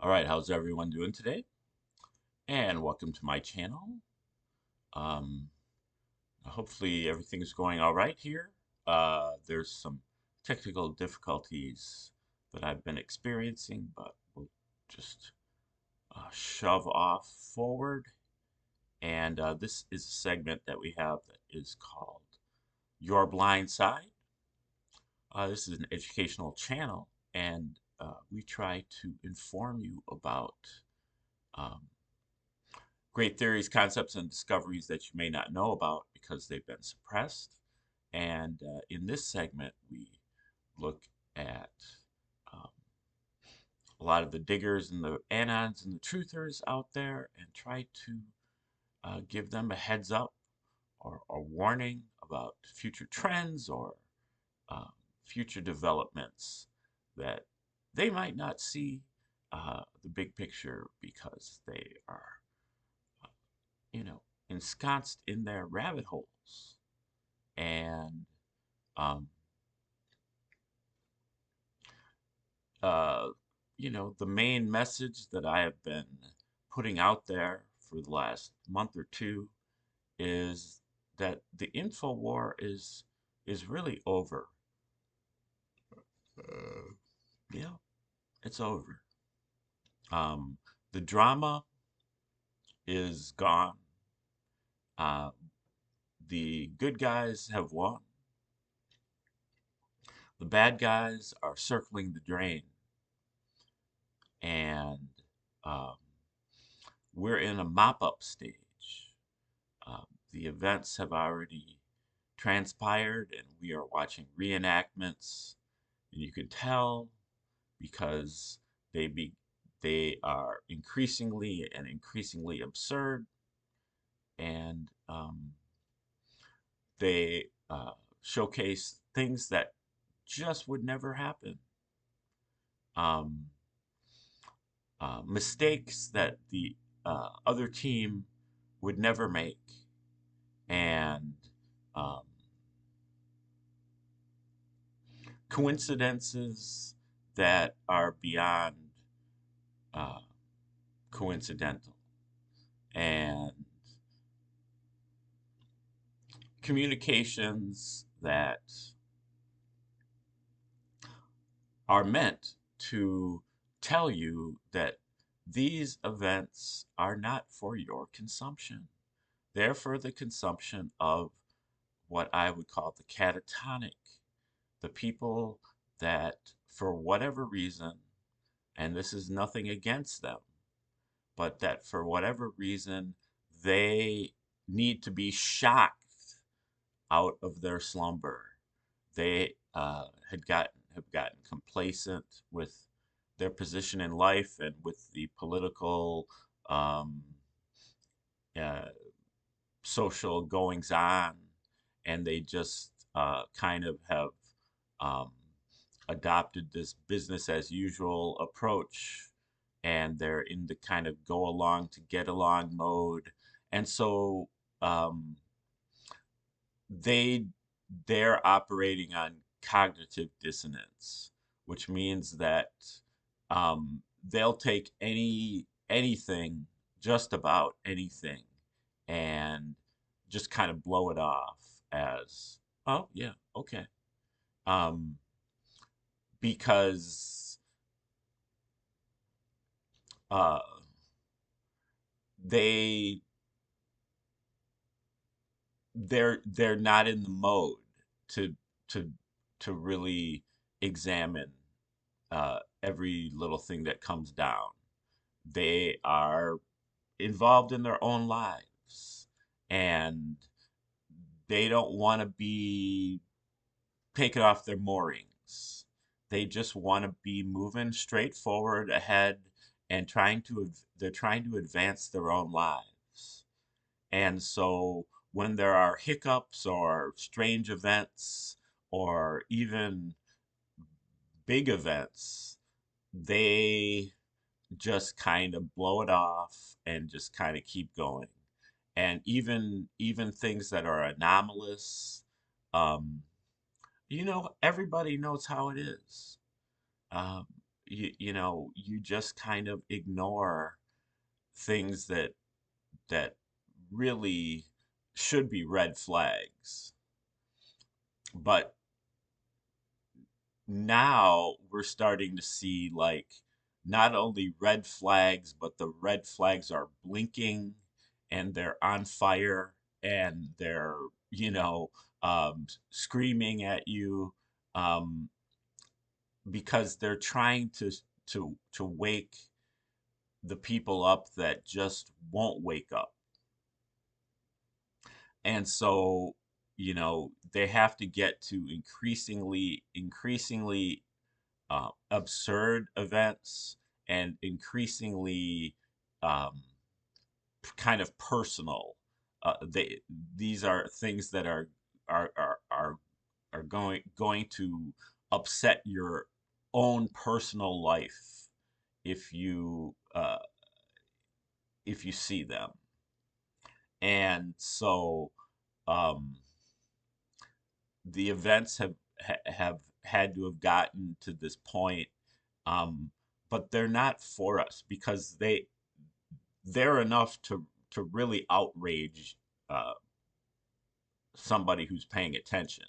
All right, how's everyone doing today? And welcome to my channel. Um, Hopefully everything's going all right here. There's some technical difficulties that I've been experiencing, but we'll just shove off forward. And this is a segment that we have that is called Your Blind Side. This is an educational channel, and we try to inform you about um, great theories, concepts, and discoveries that you may not know about because they've been suppressed. And in this segment, we look at um, a lot of the diggers and the anons and the truthers out there and try to give them a heads up or a warning about future trends or um, future developments that they might not see the big picture because they are you know, ensconced in their rabbit holes. And, um, uh, the main message that I have been putting out there for the last month or two is that the info war is really over. Yeah, it's over. Um, the drama is gone. Uh, the good guys have won. The bad guys are circling the drain. And um, we're in a mop-up stage. The events have already transpired, and we are watching reenactments. And you can tell because they be they are increasingly and increasingly absurd, and they showcase things that just would never happen. Um, Mistakes that the other team would never make, and um, coincidences that are beyond uh, coincidental, and communications that are meant to tell you that these events are not for your consumption. They're for the consumption of what I would call the catatonic, the people that, for whatever reason, and this is nothing against them, but that for whatever reason, they need to be shocked out of their slumber. They have gotten complacent with their position in life and with the political um, uh, social goings on, and they just kind of have um, adopted this business as usual approach, and they're in the kind of go along to get along mode, and so um, they they're operating on cognitive dissonance, which means that they'll take anything, just about anything, and just kind of blow it off as, oh yeah, okay, um, because uh, they they're not in the mode to to to really examine every little thing that comes down. They are involved in their own lives, and they don't want to be taken off their moorings. They just want to be moving straight forward ahead and they're trying to advance their own lives. And so when there are hiccups or strange events or even big events, they just kind of blow it off and just kind of keep going. And even things that are anomalous, um, everybody knows how it is. Um, you just kind of ignore things that really should be red flags. But now we're starting to see like not only red flags, but the red flags are blinking and they're on fire and they're, you know, screaming at you, um, because they're trying to wake the people up that just won't wake up. And so, they have to get to increasingly absurd events and increasingly um, kind of personal. These are things that are are are, are going to upset your own personal life if you see them. And so um, the events have had to have gotten to this point, um, but they're not for us because they're enough to really outrage uh, somebody who's paying attention.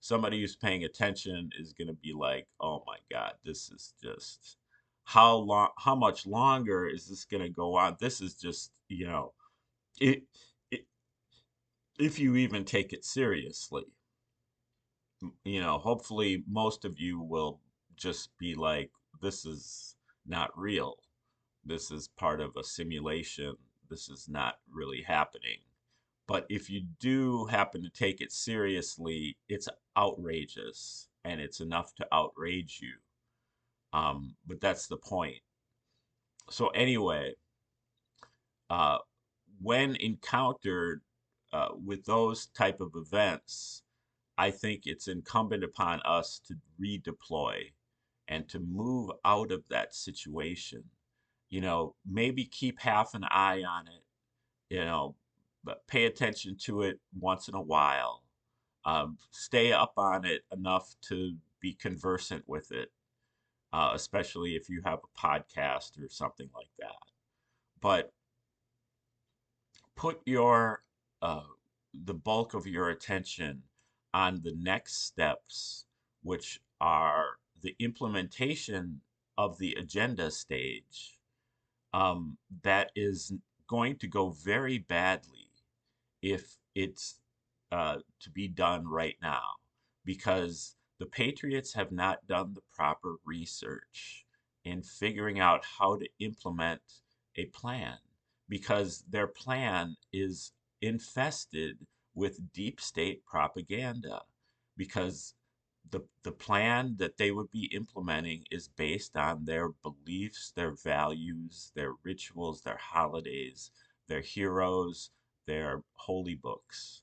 Somebody who's paying attention is going to be like, "Oh my God, this is just how long? How much longer is this going to go on? This is just it, it if you even take it seriously." Hopefully most of you will just be like, this is not real. This is part of a simulation. This is not really happening. But if you do happen to take it seriously, it's outrageous and it's enough to outrage you. But that's the point. So, anyway, uh, when encountered with those type of events, I think it's incumbent upon us to redeploy and to move out of that situation. Maybe keep half an eye on it, but pay attention to it once in a while. Stay up on it enough to be conversant with it, especially if you have a podcast or something like that. But put uh, the bulk of your attention on the next steps, which are the implementation of the agenda stage. That is going to go very badly if it's to be done right now, because the Patriots have not done the proper research in figuring out how to implement a plan, because their plan is infested with deep state propaganda, because the plan that they would be implementing is based on their beliefs, their values, their rituals, their holidays, their heroes, their holy books.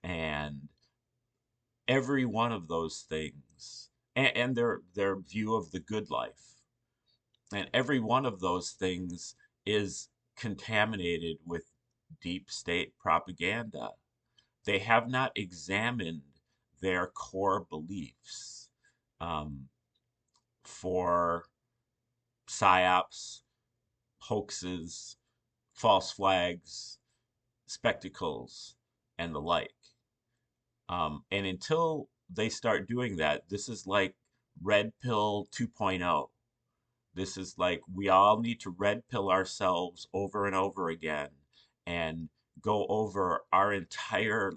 And every one of those things, and their view of the good life, and every one of those things is contaminated with deep state propaganda. They have not examined their core beliefs, um, for psyops, hoaxes, false flags, spectacles, and the like. And until they start doing that, this is like red pill 2.0. This is like we all need to red pill ourselves over and over again and go over our entire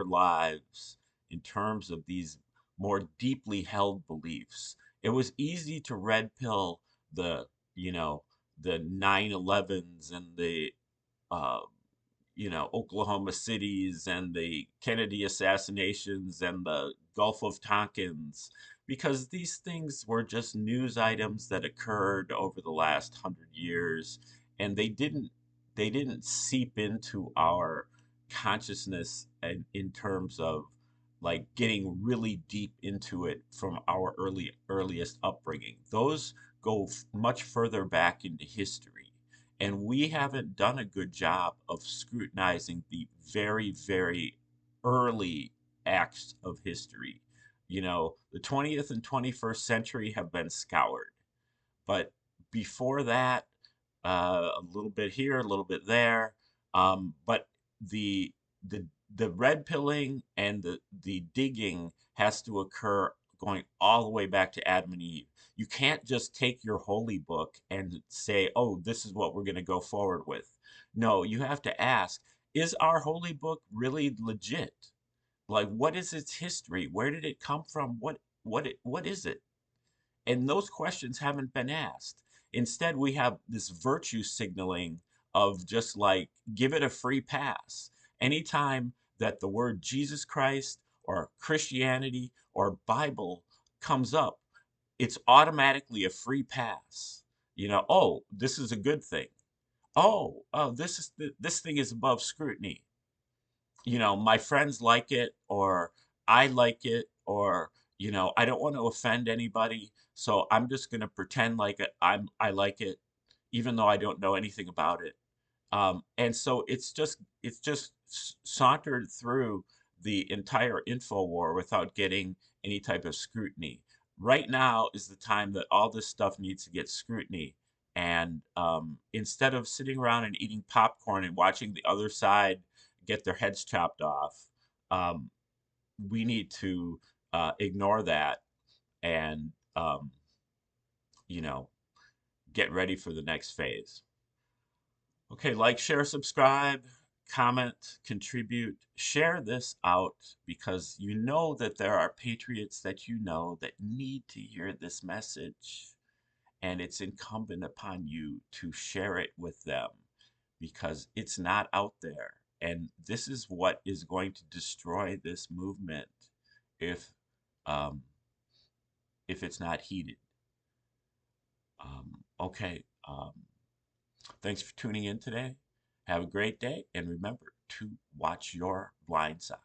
lives in terms of these more deeply held beliefs. It was easy to red pill the, you know, the 9/11s and the uh, Oklahoma cities and the Kennedy assassinations and the Gulf of Tonkins, because these things were just news items that occurred over the last 100 years, and they didn't seep into our consciousness and in terms of like getting really deep into it from our earliest upbringing. Those go much further back into history, and we haven't done a good job of scrutinizing the very, very early acts of history. The 20th and 21st century have been scoured. But before that, a little bit here, a little bit there. But the the the red pilling and the digging has to occur going all the way back to Adam and Eve. You can't just take your holy book and say, "Oh, this is what we're going to go forward with." No, you have to ask, is our holy book really legit? Like, what is its history? Where did it come from? What is it? And those questions haven't been asked. Instead, we have this virtue signaling of just like, give it a free pass. Anytime that the word Jesus Christ or Christianity or Bible comes up, it's automatically a free pass. Oh, this is a good thing. Oh, this thing is above scrutiny. My friends like it, or I like it, or I don't want to offend anybody, so I'm just going to pretend like I like it, even though I don't know anything about it. And so it's just sauntered through the entire info war without getting any type of scrutiny. Right now is the time that all this stuff needs to get scrutiny. And instead of sitting around and eating popcorn and watching the other side get their heads chopped off, um, we need to ignore that and you know get ready for the next phase. Okay, like, share, subscribe, comment, contribute, share this out because you know that there are patriots that that need to hear this message, and it's incumbent upon you to share it with them because it's not out there. And this is what is going to destroy this movement if um, if it's not heeded. Okay. Thanks for tuning in today. Have a great day, and remember to watch your blind side.